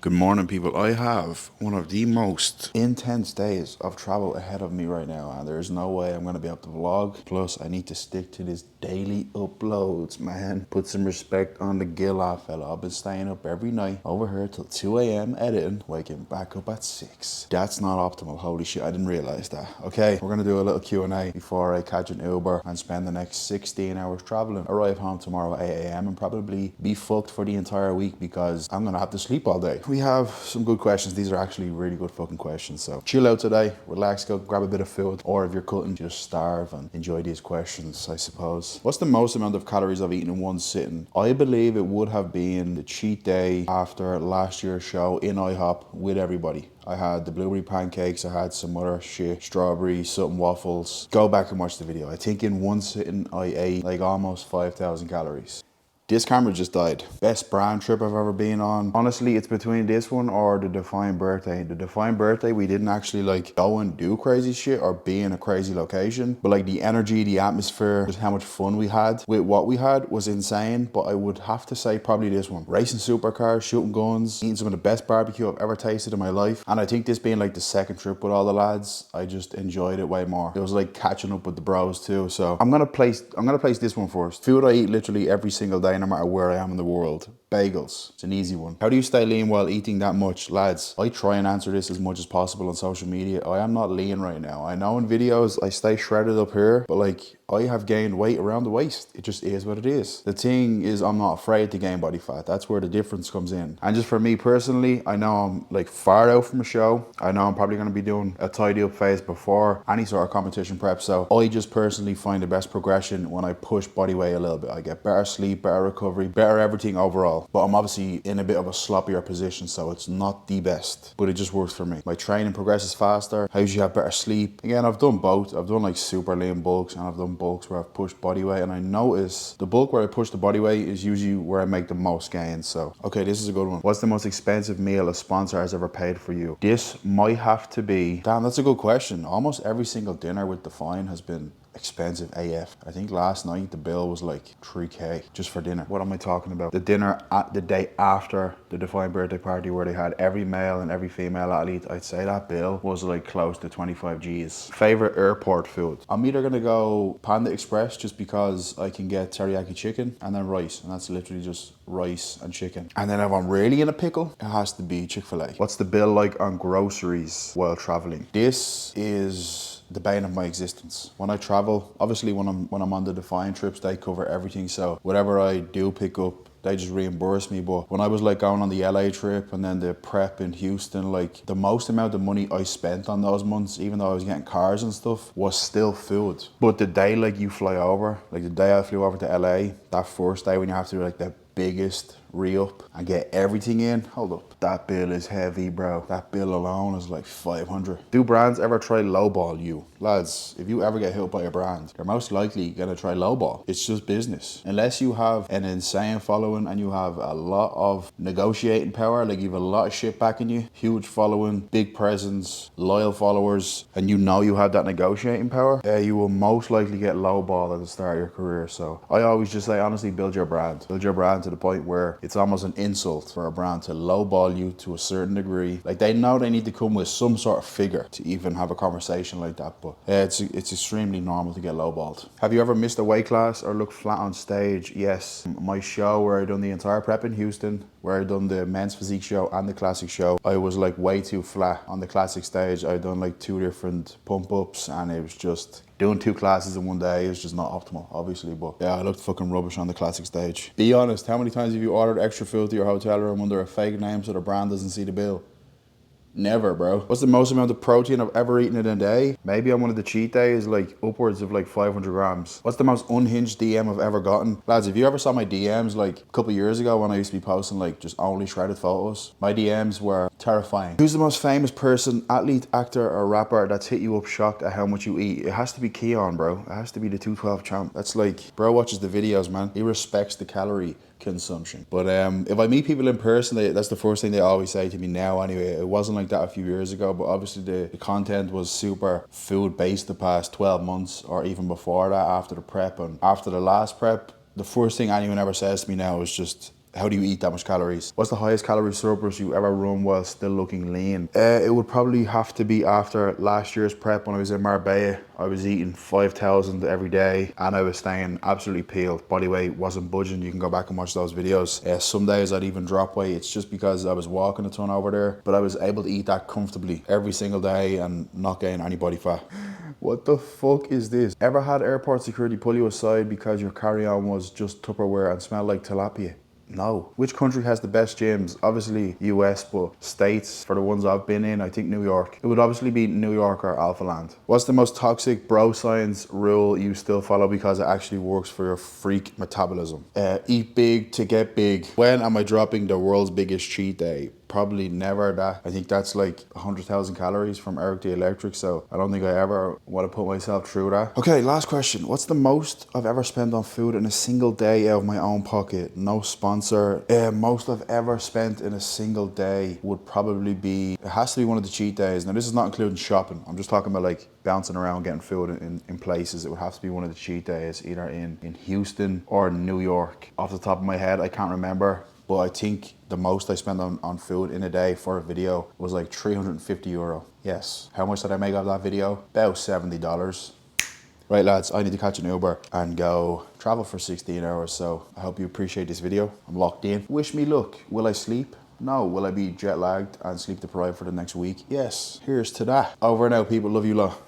Good morning, people. I have one of the most intense days of travel ahead of me right now, and there's no way I'm going to be able to vlog. Plus, I need to stick to this daily uploads, man. Put some respect on the Gillen fella. I've been staying up every night over here till 2 a.m. editing, waking back up at 6. That's not optimal. Holy shit, I didn't realize that. Okay, we're going to do a little Q&A before I catch an Uber and spend the next 16 hours traveling. Arrive home tomorrow at 8 a.m. and probably be fucked for the entire week because I'm going to have to sleep all day. We have some good questions. These are actually really good fucking questions. So chill out today, relax, go grab a bit of food, or if you're cutting, just starve and enjoy these questions, I suppose. What's the most amount of calories I've eaten in one sitting? I believe it would have been the cheat day after last year's show in IHOP with everybody. I had the blueberry pancakes, I had some other shit, strawberry, something waffles. Go back and watch the video. I think in one sitting I ate like almost 5,000 calories. This camera just died. Best brand trip I've ever been on. Honestly, it's between this one or the Defined Birthday. The Defined Birthday, we didn't actually like go and do crazy shit or be in a crazy location. But like the energy, the atmosphere, just how much fun we had with what we had was insane. But I would have to say probably this one. Racing supercars, shooting guns, eating some of the best barbecue I've ever tasted in my life. And I think this being like the second trip with all the lads, I just enjoyed it way more. It was like catching up with the bros too. So I'm gonna place this one first. Food I eat literally every single day, no matter where I am in the world. Bagels. It's an easy one. How do you stay lean while eating that much? Lads, I try and answer this as much as possible on social media. I am not lean right now. I know in videos I stay shredded up here, but like I have gained weight around the waist. It just is what it is. The thing is I'm not afraid to gain body fat. That's where the difference comes in. And just for me personally, I know I'm like far out from a show. I know I'm probably going to be doing a tidy up phase before any sort of competition prep. So I just personally find the best progression when I push body weight a little bit. I get better sleep, better recovery, better everything overall. But I'm obviously in a bit of a sloppier position, so it's not the best, but it just works for me. My training progresses faster. I usually have better sleep. Again, I've done both. I've done like super lean bulks and I've done bulks where I've pushed body weight, and I notice the bulk where I push the body weight is usually where I make the most gains. So, okay, this is a good one. What's the most expensive meal a sponsor has ever paid for you? This might have to be, damn, that's a good question. Almost every single dinner with Define has been expensive AF. I think last night the bill was like 3k just for dinner. What am I talking about? The dinner at the day after the Defined Birthday party where they had every male and every female athlete, I'd say that bill was like close to 25 G's. Favorite airport food? I'm either gonna go Panda Express just because I can get teriyaki chicken and then rice, and that's literally just rice and chicken. And then if I'm really in a pickle, it has to be Chick-fil-A. What's the bill like on groceries while traveling? This is the bane of my existence. When I travel, obviously when I'm on the Define trips, they cover everything. So whatever I do pick up, they just reimburse me. But when I was like going on the LA trip and then the prep in Houston, like the most amount of money I spent on those months, even though I was getting cars and stuff, was still food. But the day like you fly over, like the day I flew over to LA, that first day when you have to do like the biggest re-up and get everything in, hold up, that bill is heavy, bro. That bill alone is like 500. Do brands ever try lowball you? Lads, if you ever get hit by a brand, they're most likely gonna try lowball. It's just business. Unless you have an insane following and you have a lot of negotiating power, like you have a lot of shit backing you, huge following, big presence, loyal followers, and you know you have that negotiating power, you will most likely get lowball at the start of your career. So I always just say, honestly, build your brand. Build your brand to the point where it's almost an insult for a brand to lowball you to a certain degree. Like they know they need to come with some sort of figure to even have a conversation like that, but it's extremely normal to get lowballed. Have you ever missed a weight class or looked flat on stage? Yes. My show where I done the entire prep in Houston, where I done the men's physique show and the classic show, I was like way too flat on the classic stage. I done like 2 different pump ups and it was just doing 2 classes in one day is just not optimal, obviously, but yeah, I looked fucking rubbish on the classic stage. Be honest, how many times have you ordered extra food to your hotel room under a fake name so the brand doesn't see the bill? Never, bro. What's the most amount of protein I've ever eaten in a day? Maybe on one of the cheat days, like upwards of like 500 grams. What's the most unhinged DM I've ever gotten? Lads, if you ever saw my DMs like a couple years ago when I used to be posting like just only shredded photos, my DMs were terrifying. Who's the most famous person, athlete, actor, or rapper that's hit you up shocked at how much you eat? It has to be Keon, bro. It has to be the 212 champ. That's like, bro watches the videos, man. He respects the calorie consumption. But if I meet people in person, that's the first thing they always say to me now anyway. It wasn't like that a few years ago, but obviously the content was super food based the past 12 months or even before that, after the prep and after the last prep. The first thing anyone ever says to me now is just How do you eat that much calories? What's the highest calorie surplus you ever run while still looking lean? It would probably have to be after last year's prep when I was in Marbella. I was eating 5,000 every day and I was staying absolutely peeled. Body weight wasn't budging. You can go back and watch those videos. Some days I'd even drop weight. It's just because I was walking a ton over there, but I was able to eat that comfortably every single day and not gain any body fat. What the fuck is this? Ever had airport security pull you aside because your carry-on was just Tupperware and smelled like tilapia? No. Which country has the best gyms? Obviously US, but States, for the ones I've been in, I think New York. It would obviously be New York or Alpha Land. What's the most toxic bro science rule you still follow because it actually works for your freak metabolism? Eat big to get big. When am I dropping the world's biggest cheat day? Probably never that. I think that's like 100,000 calories from Eric the Electric, so I don't think I ever want to put myself through that. Okay, last question. What's the most I've ever spent on food in a single day out of my own pocket? No sponsor. Most I've ever spent in a single day would probably be, it has to be one of the cheat days. Now this is not including shopping. I'm just talking about like bouncing around getting food in places. It would have to be one of the cheat days, either in Houston or New York. Off the top of my head, I can't remember. But I think the most I spent on food in a day for a video was like 350 euro. Yes. How much did I make off that video? About $70. Right lads, I need to catch an Uber and go travel for 16 hours. So I hope you appreciate this video. I'm locked in. Wish me luck. Will I sleep? No. Will I be jet lagged and sleep deprived for the next week? Yes. Here's to that. Over and out, people. Love you lot.